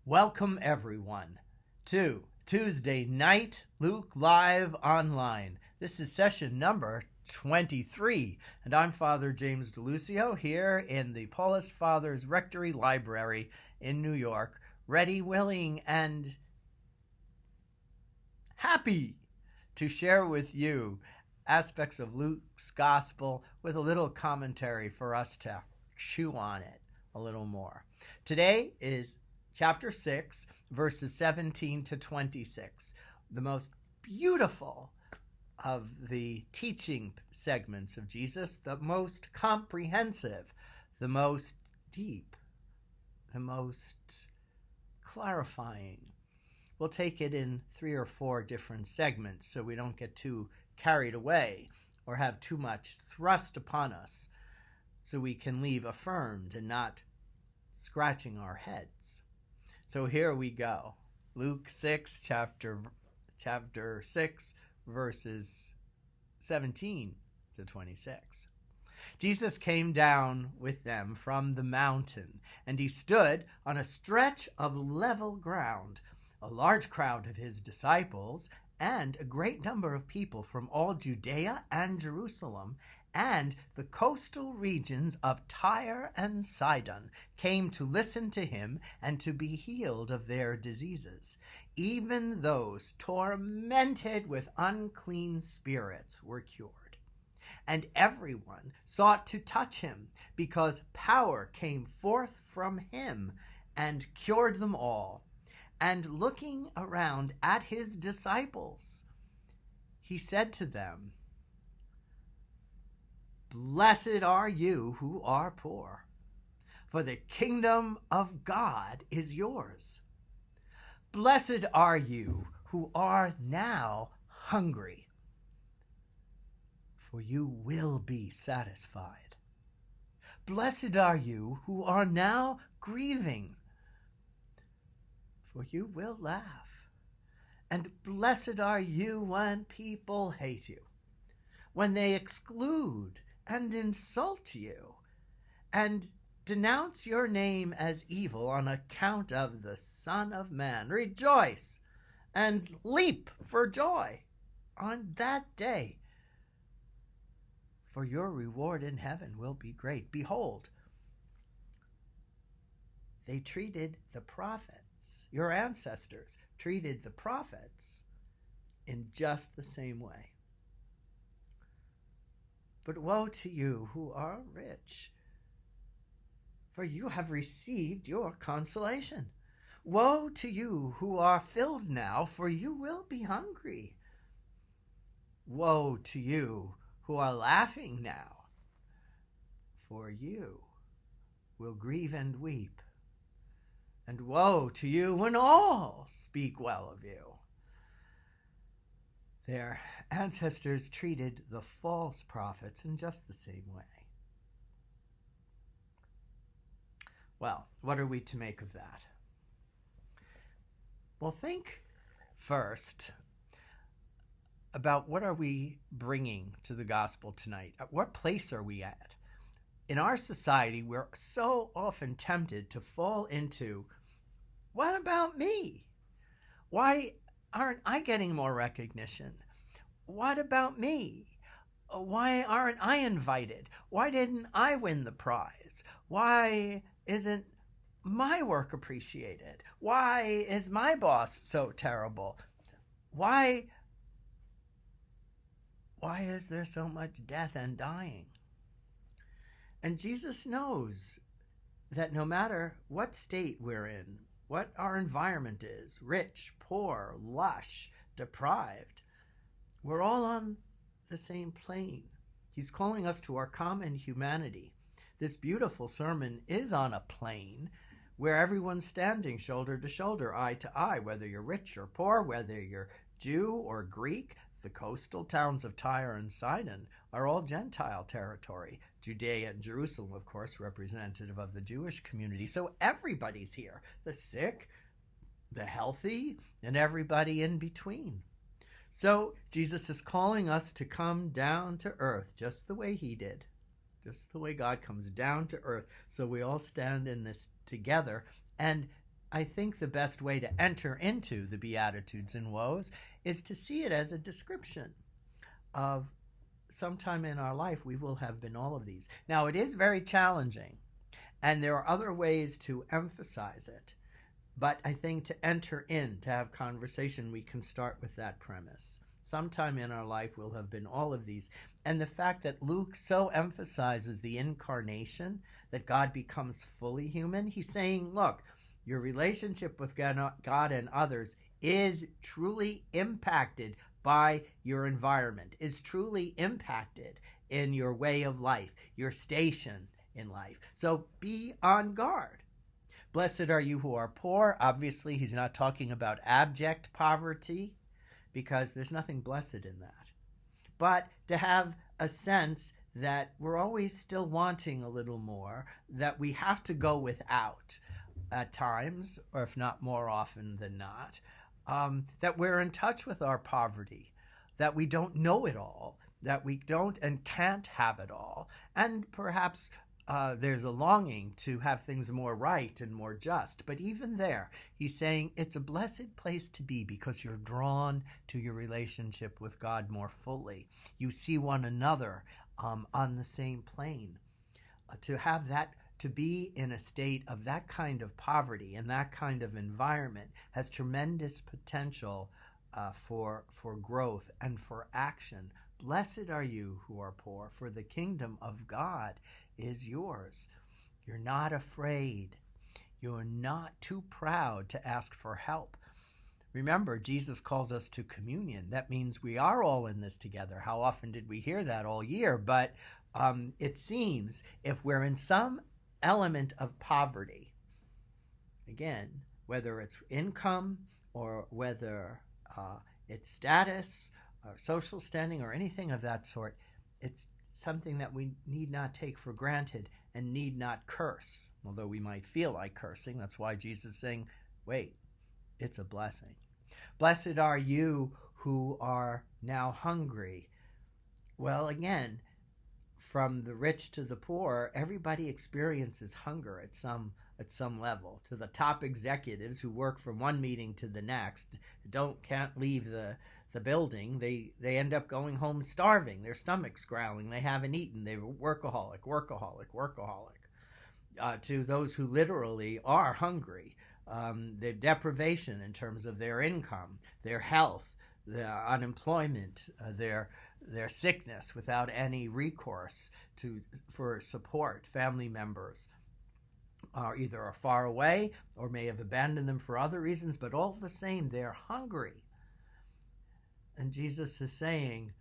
Welcome, everyone, to Tuesday Night Luke Live Online. This is session number 23, and I'm Father James DeLucio here in the Paulist Fathers Rectory Library in New York, ready, willing, and happy to share with you aspects of Luke's Gospel with a little commentary for us to chew on it a little more. Today is Chapter 6, verses 17 to 26, the most beautiful of the teaching segments of Jesus, the most comprehensive, the most deep, the most clarifying. We'll take it in 3 or 4 different segments so we don't get too carried away or have too much thrust upon us, so we can leave affirmed and not scratching our heads. So here we go. Luke 6, chapter 6, verses 17 to 26. Jesus came down with them from the mountain, and he stood on a stretch of level ground. A large crowd of his disciples and a great number of people from all Judea and Jerusalem and the coastal regions of Tyre and Sidon came to listen to him and to be healed of their diseases. Even those tormented with unclean spirits were cured. And everyone sought to touch him, because power came forth from him and cured them all. And looking around at his disciples, he said to them, "Blessed are you who are poor, for the kingdom of God is yours. Blessed are you who are now hungry, for you will be satisfied. Blessed are you who are now grieving, for you will laugh. And blessed are you when people hate you, when they exclude and insult you, and denounce your name as evil on account of the Son of Man. Rejoice and leap for joy on that day, for your reward in heaven will be great. Behold, they treated the prophets, your ancestors treated the prophets in just the same way. But woe to you who are rich, for you have received your consolation. Woe to you who are filled now, for you will be hungry. Woe to you who are laughing now, for you will grieve and weep. And woe to you when all speak well of you." Their ancestors treated the false prophets in just the same way. Well, what are we to make of that? Well, think first about what are we bringing to the gospel tonight? At what place are we at? In our society, we're so often tempted to fall into, what about me? Why aren't I getting more recognition? What about me? Why aren't I invited? Why didn't I win the prize? Why isn't my work appreciated? Why is my boss so terrible? Why is there so much death and dying? And Jesus knows that no matter what state we're in, what our environment is, rich, poor, lush, deprived, we're all on the same plane. He's calling us to our common humanity. This beautiful sermon is on a plane where everyone's standing shoulder to shoulder, eye to eye, whether you're rich or poor, whether you're Jew or Greek. The coastal towns of Tyre and Sidon are all Gentile territory. Judea and Jerusalem, of course, representative of the Jewish community. So everybody's here, the sick, the healthy, and everybody in between. So Jesus is calling us to come down to earth just the way he did, just the way God comes down to earth. So we all stand in this together. And I think the best way to enter into the Beatitudes and Woes is to see it as a description of sometime in our life we will have been all of these. Now, it is very challenging, and there are other ways to emphasize it. But I think to enter in, to have conversation, we can start with that premise. Sometime in our life we'll have been all of these. And the fact that Luke so emphasizes the incarnation, that God becomes fully human, he's saying, look, your relationship with God and others is truly impacted by your environment, is truly impacted in your way of life, your station in life. So be on guard. Blessed are you who are poor. Obviously, he's not talking about abject poverty, because there's nothing blessed in that. But to have a sense that we're always still wanting a little more, that we have to go without at times, or if not more often than not, that we're in touch with our poverty, that we don't know it all, that we don't and can't have it all, and perhaps there's a longing to have things more right and more just. But even there, he's saying it's a blessed place to be because you're drawn to your relationship with God more fully. You see one another on the same plane. To have that, to be in a state of that kind of poverty and that kind of environment has tremendous potential for growth and for action. Blessed are you who are poor, for the kingdom of God is yours. You're not afraid. You're not too proud to ask for help. Remember, Jesus calls us to communion. That means we are all in this together. How often did we hear that all year? But it seems if we're in some element of poverty, again, whether it's income or whether it's status or social standing or anything of that sort, it's something that we need not take for granted and need not curse, although we might feel like cursing. That's why Jesus is saying, wait, it's a blessing. Blessed are you who are now hungry. Well, again, from the rich to the poor, everybody experiences hunger at some level. To the top executives who work from one meeting to the next, can't leave the building, they end up going home starving, their stomachs growling, they haven't eaten, they're workaholic. To those who literally are hungry, their deprivation in terms of their income, their health, their unemployment, their sickness without any recourse for support, family members either are far away or may have abandoned them for other reasons, but all the same, they're hungry. And Jesus is saying,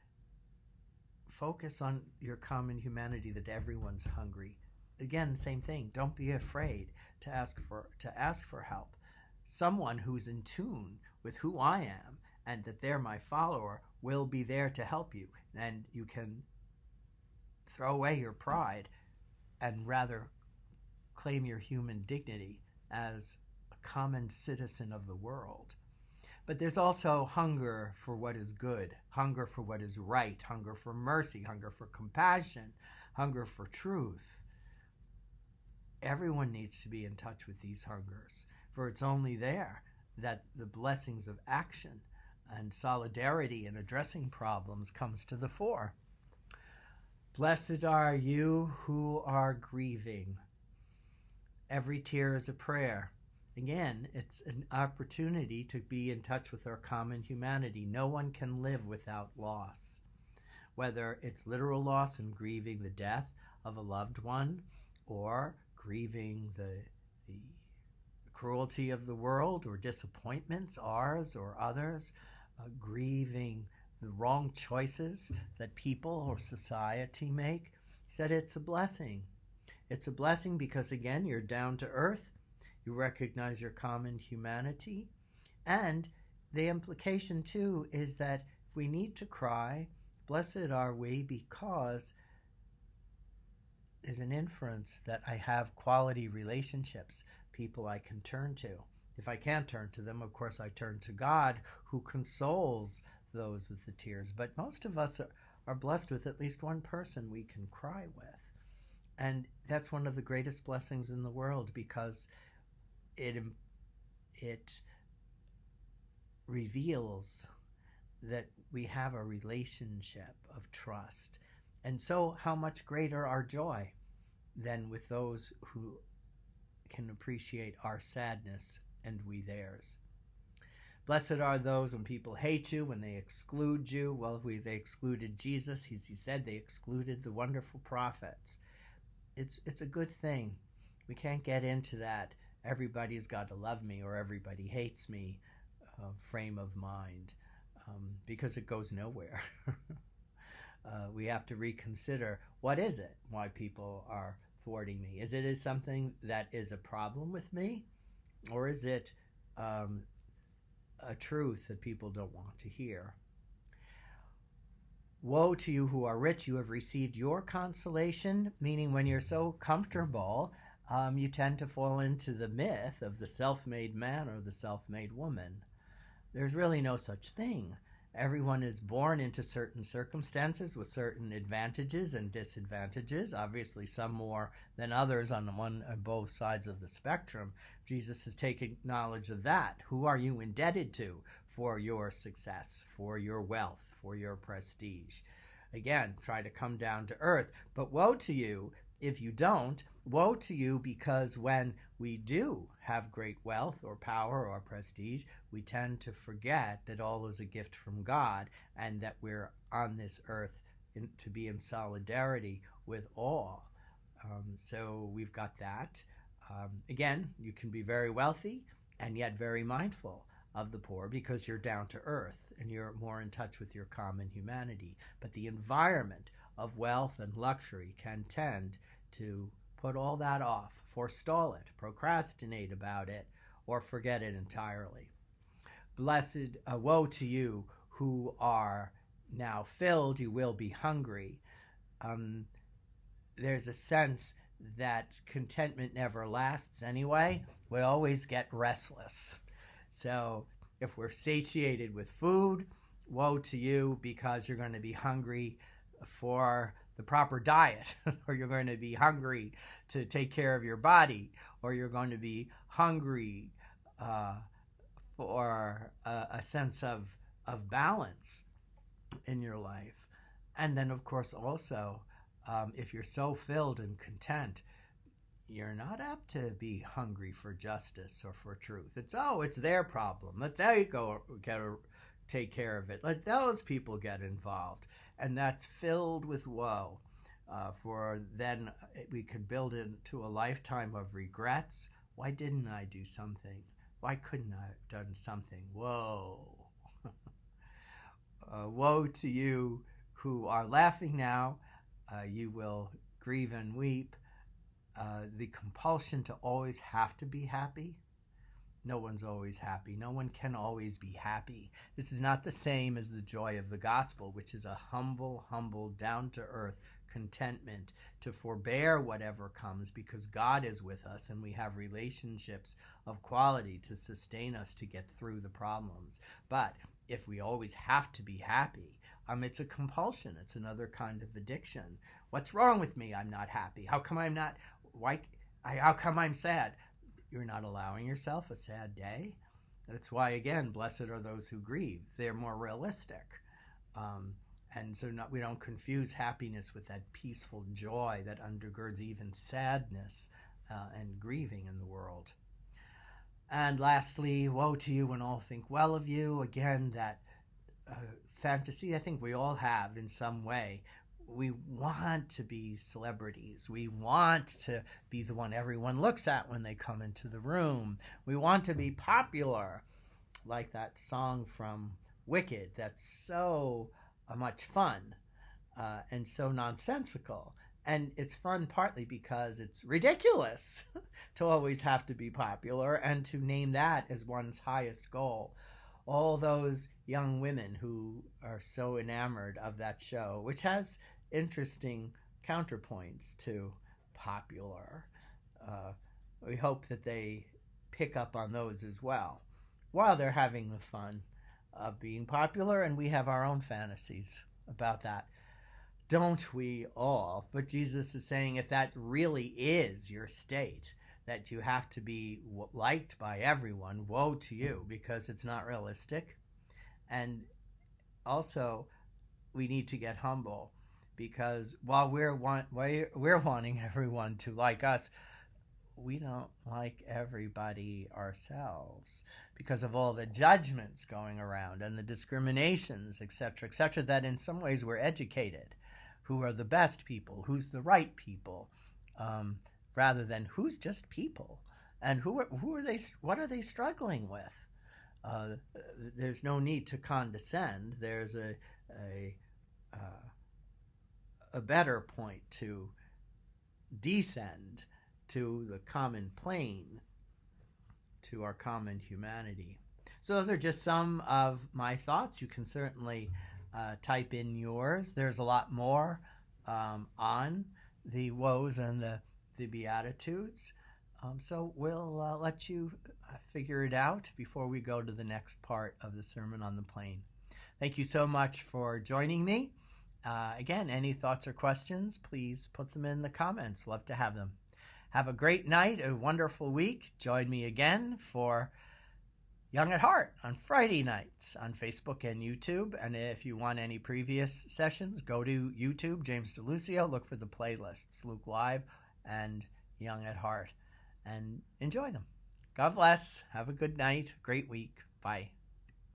focus on your common humanity, that everyone's hungry. Again, same thing. Don't be afraid to ask for help. Someone who's in tune with who I am and that they're my follower will be there to help you. And you can throw away your pride and rather claim your human dignity as a common citizen of the world. But there's also hunger for what is good, hunger for what is right, hunger for mercy, hunger for compassion, hunger for truth. Everyone needs to be in touch with these hungers, for it's only there that the blessings of action and solidarity in addressing problems comes to the fore. Blessed are you who are grieving. Every tear is a prayer. Again, it's an opportunity to be in touch with our common humanity. No one can live without loss, whether it's literal loss and grieving the death of a loved one, or grieving the cruelty of the world or disappointments, ours or others, grieving the wrong choices that people or society make. He said it's a blessing. It's a blessing because, again, you're down to earth. You recognize your common humanity. And the implication, too, is that if we need to cry, blessed are we because there's an inference that I have quality relationships, people I can turn to. If I can't turn to them, of course, I turn to God, who consoles those with the tears. But most of us are blessed with at least one person we can cry with. And that's one of the greatest blessings in the world, because it it reveals that we have a relationship of trust. And so how much greater our joy than with those who can appreciate our sadness and we theirs. Blessed are those when people hate you, when they exclude you. Well, they excluded Jesus. He said they excluded the wonderful prophets. It's a good thing. We can't get into that everybody's got to love me or everybody hates me frame of mind, because it goes nowhere. We have to reconsider, what is it why people are thwarting me? Is it something that is a problem with me, or is it a truth that people don't want to hear? Woe to you who are rich, you have received your consolation, meaning when you're so comfortable, you tend to fall into the myth of the self-made man or the self-made woman. There's really no such thing. Everyone is born into certain circumstances with certain advantages and disadvantages, obviously some more than others on both sides of the spectrum. Jesus has taken knowledge of that. Who are you indebted to for your success, for your wealth, for your prestige? Again, try to come down to earth. But woe to you if you don't. Woe to you, because when we do have great wealth or power or prestige, we tend to forget that all is a gift from God and that we're on this earth to be in solidarity with all. So we've got that. Again, you can be very wealthy and yet very mindful of the poor because you're down to earth and you're more in touch with your common humanity. But the environment of wealth and luxury can tend to put all that off, forestall it, procrastinate about it, or forget it entirely. Blessed, woe to you who are now filled, you will be hungry. There's a sense that contentment never lasts anyway. We always get restless. So if we're satiated with food, woe to you, because you're going to be hungry for the proper diet, or you're going to be hungry to take care of your body, or you're going to be hungry for a sense of balance in your life. And then, of course, also, if you're so filled and content, you're not apt to be hungry for justice or for truth. It's their problem. Let they go take care of it. Let those people get involved. And that's filled with woe. For then we could build into a lifetime of regrets. Why didn't I do something? Why couldn't I have done something? Whoa. Woe to you who are laughing now. You will grieve and weep. The compulsion to always have to be happy. No one's always happy. No one can always be happy. This is not the same as the joy of the gospel, which is a humble, down-to-earth contentment to forbear whatever comes because God is with us and we have relationships of quality to sustain us to get through the problems. But if we always have to be happy, it's a compulsion. It's another kind of addiction. What's wrong with me? I'm not happy. How come I'm not? How come I'm sad? You're not allowing yourself a sad day. That's why, again, blessed are those who grieve. They're more realistic. And so we don't confuse happiness with that peaceful joy that undergirds even sadness and grieving in the world. And lastly, woe to you when all think well of you. Again, that fantasy I think we all have in some way. We want to be celebrities. We want to be the one everyone looks at when they come into the room. We want to be popular, like that song from Wicked that's so much fun and so nonsensical. And it's fun partly because it's ridiculous to always have to be popular and to name that as one's highest goal. All those young women who are so enamored of that show, which has interesting counterpoints to popular. We hope that they pick up on those as well while they're having the fun of being popular, and we have our own fantasies about that. Don't we all? But Jesus is saying if that really is your state, that you have to be liked by everyone, woe to you, because it's not realistic. And also, we need to get humble, because while we're wanting everyone to like us, we don't like everybody ourselves because of all the judgments going around and the discriminations, etc., that in some ways we're educated. Who are the best people? Who's the right people? Rather than who's just people, and who are they? What are they struggling with? There's no need to condescend. There's a better point to descend to the common plane, to our common humanity. So those are just some of my thoughts. You can certainly type in yours. There's a lot more on the woes and the Beatitudes. So we'll let you figure it out before we go to the next part of the Sermon on the Plain. Thank you so much for joining me. Again, any thoughts or questions, please put them in the comments. Love to have them. Have a great night, a wonderful week. Join me again for Young at Heart on Friday nights on Facebook and YouTube. And if you want any previous sessions, go to YouTube, James DeLucio, look for the playlists, Luke Live and Young at Heart, and enjoy them. God bless. Have a good night. Great week. Bye.